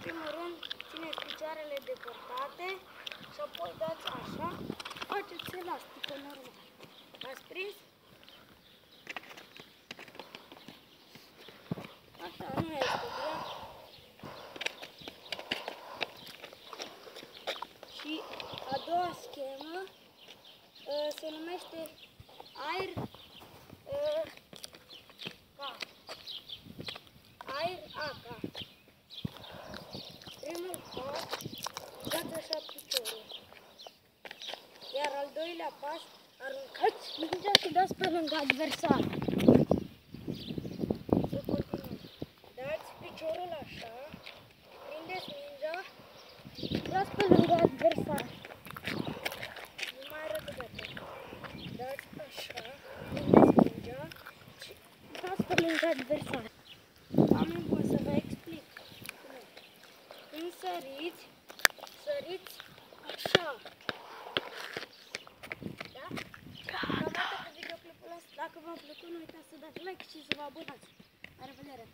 primul rând, țineți picioarele depărtate și apoi dați așa, faceți elasticul normal. Ați prins? Asta nu este grea. Și a doua schemă se numește aer aca. Primul pas, dați așa piciorul. Iar al doilea pas, aruncați mingea și dați pe lângă adversar. Să continuăm. Dați piciorul așa, prindeți mingea și dați pe lângă adversar. Nu mai arăt gata. Dați așa, prindeți mingea și dați pe lângă adversar. Oameni buni, să vă explic. Când săriți așa. Da? Cam atât cu videoclipul ăsta. Dacă v-a plăcut, nu uitați să dați like și să vă abonați. La revedere!